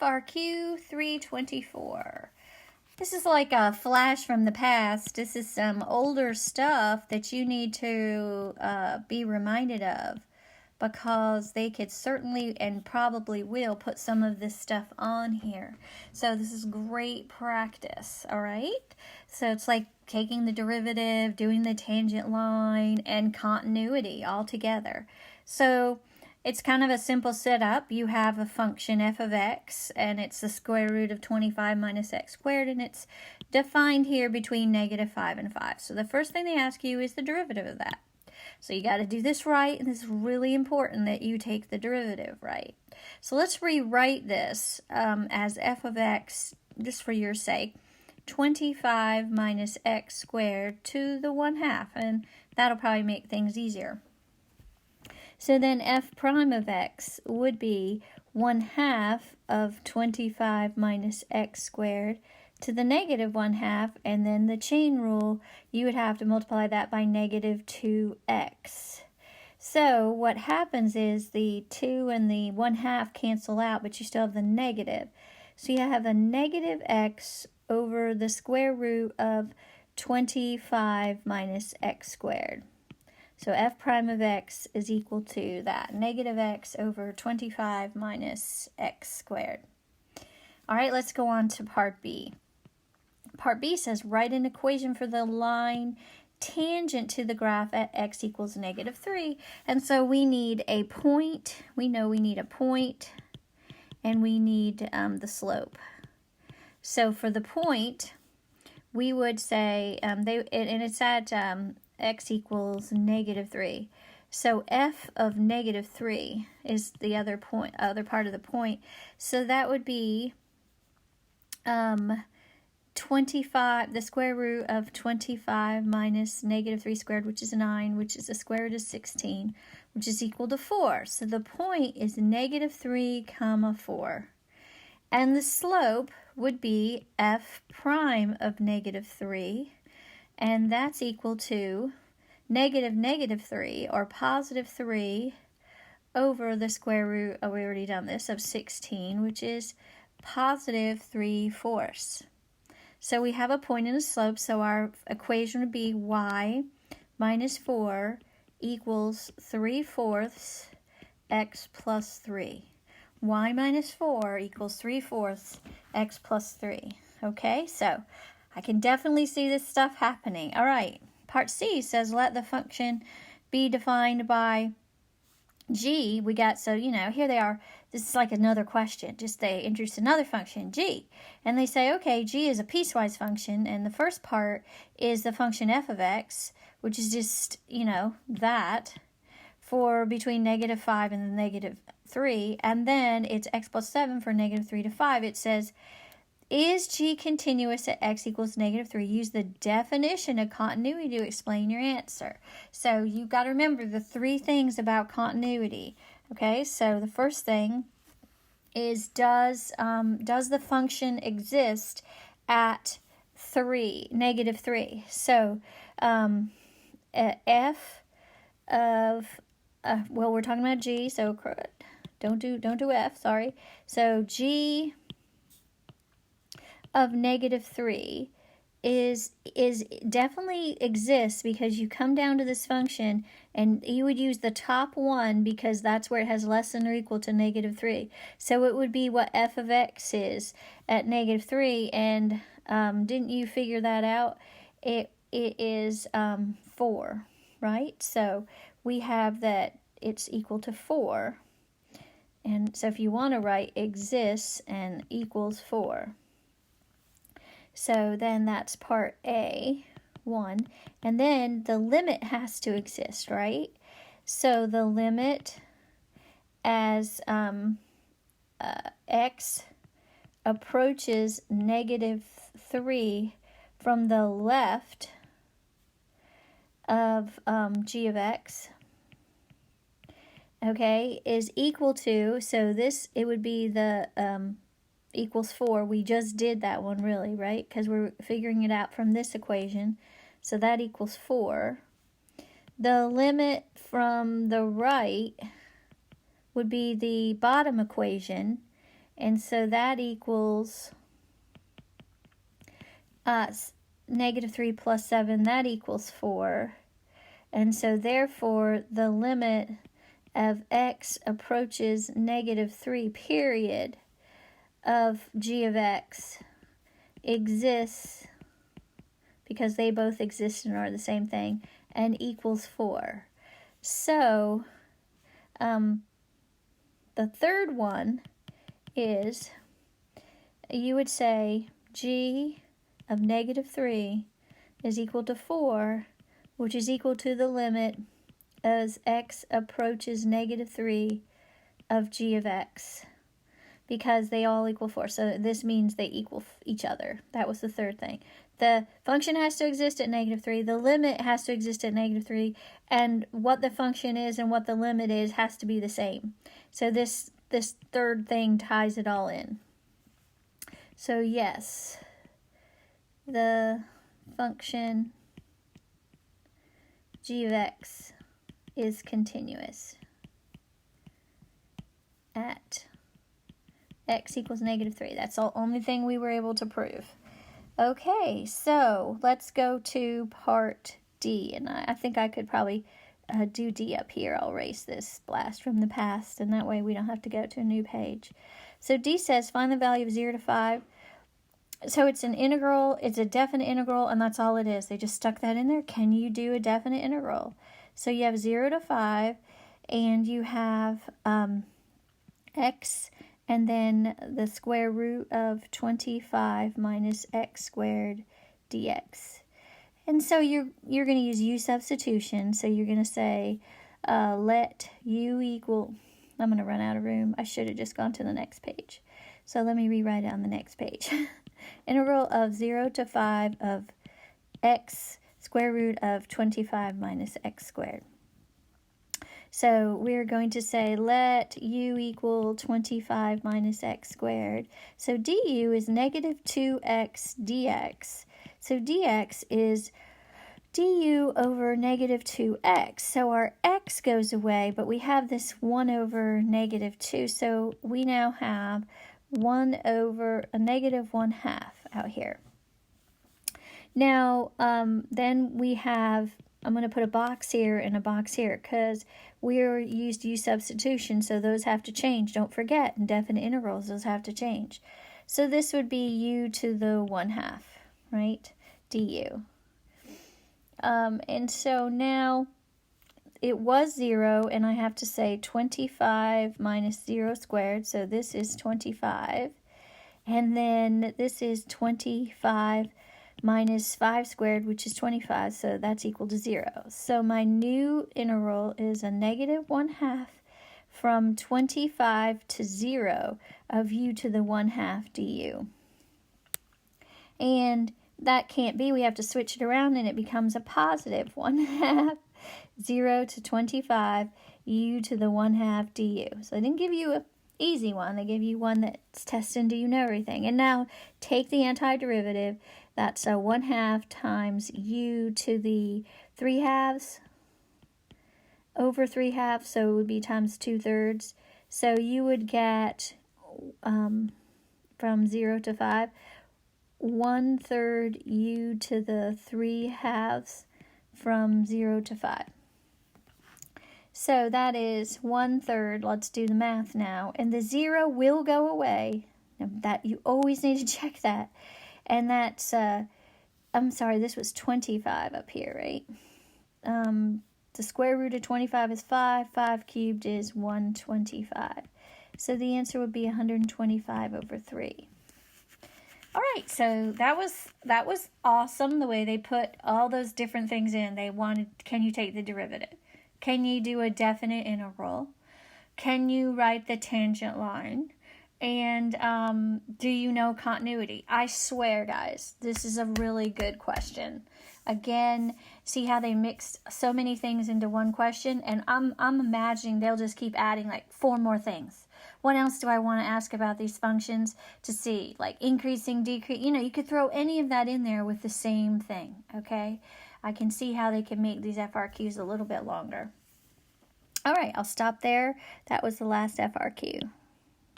FRQ 324. This is like a flash from the past. This is some older stuff that you need to be reminded of, because they could certainly and probably will put some of this stuff on here. So this is great practice, all right? So it's like taking the derivative, doing the tangent line, and continuity all together. So it's kind of a simple setup. You have a function f of x, and it's the square root of 25 minus x squared, and it's defined here between -5 and 5. So the first thing they ask you is the derivative of that. So you got to do this right, and it's really important that you take the derivative right. So let's rewrite this as f of x, just for your sake, 25 minus x squared to the 1/2, and that'll probably make things easier. So then f prime of x would be 1/2 of 25 minus x squared to the -1/2, and then the chain rule, you would have to multiply that by -2x. So what happens is the 2 and the 1/2 cancel out, but you still have the negative. So you have a -x over the square root of 25 minus x squared. So f prime of x is equal to that, -x over 25 minus x squared. All right, let's go on to part B. Part B says write an equation for the line tangent to the graph at x equals -3. And so we need a point. We know we need a point, and we need the slope. So for the point, we would say, and it's at x equals -3. So f of -3 is the other part of the point. So that would be 25, the square root of 25 minus -3 squared, which is 9, which is the square root of 16, which is equal to 4. So the point is -3, 4. And the slope would be f prime of -3, and that's equal to -3, or +3, over the square root, we already done this, of 16, which is +3/4. So we have a point and a slope, so our equation would be y minus 4 equals 3/4 x plus 3. Y minus 4 equals 3/4 x plus 3. Okay, so I can definitely see this stuff happening. All right, part C says let the function be defined by g. We got, so here they are. This is like another question. Just they introduce another function, g. And they say, okay, g is a piecewise function, and the first part is the function f of x, which is just, that, for between -5 and -3. And then it's x plus 7 for -3 to 5. It says, is g continuous at x equals -3? Use the definition of continuity to explain your answer. So you've got to remember the 3 things about continuity. Okay, so the first thing is, does the function exist at -3? So f of well, we're talking about g, so don't do f. Sorry. So g of -3 is definitely exists, because you come down to this function and you would use the top one because that's where it has less than or equal to -3. So it would be what f of x is at -3, and didn't you figure that out? It is 4, right? So we have that it's equal to 4, and so if you want to write exists and equals 4. So then that's part A, 1. And then the limit has to exist, right? So the limit as x approaches -3 from the left of g of x, okay, is equal to, so this, it would be the equals 4. We just did that one, really, right? Because we're figuring it out from this equation. So that equals 4. The limit from the right would be the bottom equation, And so that equals negative 3 plus 7, that equals 4. And so therefore the limit of x approaches negative 3, period, of g of x exists, because they both exist and are the same thing, and equals 4. So the third one is, you would say g of negative 3 is equal to 4, which is equal to the limit as x approaches negative 3 of g of x, because they all equal 4. So this means they equal each other. That was the third thing. The function has to exist at negative 3. The limit has to exist at negative 3. And what the function is and what the limit is has to be the same. So this third thing ties it all in. So yes, the function g of x is continuous at x equals negative 3. That's the only thing we were able to prove. Okay, so let's go to part D. And I think I could probably do D up here. I'll erase this blast from the past, and that way we don't have to go to a new page. So D says find the value of 0 to 5. So it's an integral, it's a definite integral, and that's all it is. They just stuck that in there. Can you do a definite integral? So you have 0 to 5, and you have x, and then the square root of 25 minus x squared dx. And so you're going to use u substitution. So you're going to say let u equal, I'm going to run out of room. I should have just gone to the next page. So let me rewrite it on the next page. Integral of 0 to 5 of x square root of 25 minus x squared. So we're going to say let u equal 25 minus x squared. So du is negative 2x dx. So dx is du over negative 2x. So our x goes away, but we have this 1 over negative 2. So we now have 1 over a negative 1/2 out here. Now, then we have, I'm going to put a box here and a box here because we're used u substitution, so those have to change. Don't forget, in definite integrals, those have to change. So this would be u to the 1/2, right, du. And so now it was 0, and I have to say 25 minus 0 squared, so this is 25. And then this is 25 minus 5 squared, which is 25, so that's equal to 0. So my new integral is a negative 1/2 from 25 to 0 of u to the 1/2 du. And that can't be. We have to switch it around, and it becomes a positive 1/2, 0 to 25, u to the 1/2 du. So I didn't give you a easy one. They give you one that's testing, do you know everything? And now take the antiderivative. That's a 1/2 times u to the 3/2 over 3/2, so it would be times 2/3. So you would get from 0 to 5, 1/3 u to the 3/2 from 0 to 5. So that is 1/3. Let's do the math now. And the 0 will go away. Now that you always need to check that. And that's, I'm sorry, this was 25 up here, right? The square root of 25 is 5. 5 cubed is 125. So the answer would be 125 over 3. All right, so that was awesome, the way they put all those different things in. They wanted, can you take the derivative? Can you do a definite integral? Can you write the tangent line? And do you know continuity? I swear, guys, this is a really good question. Again, see how they mixed so many things into one question? And I'm imagining they'll just keep adding like 4 more things. What else do I want to ask about these functions to see? Like increasing, decrease, you could throw any of that in there with the same thing, okay? I can see how they can make these FRQs a little bit longer. All right, I'll stop there. That was the last FRQ.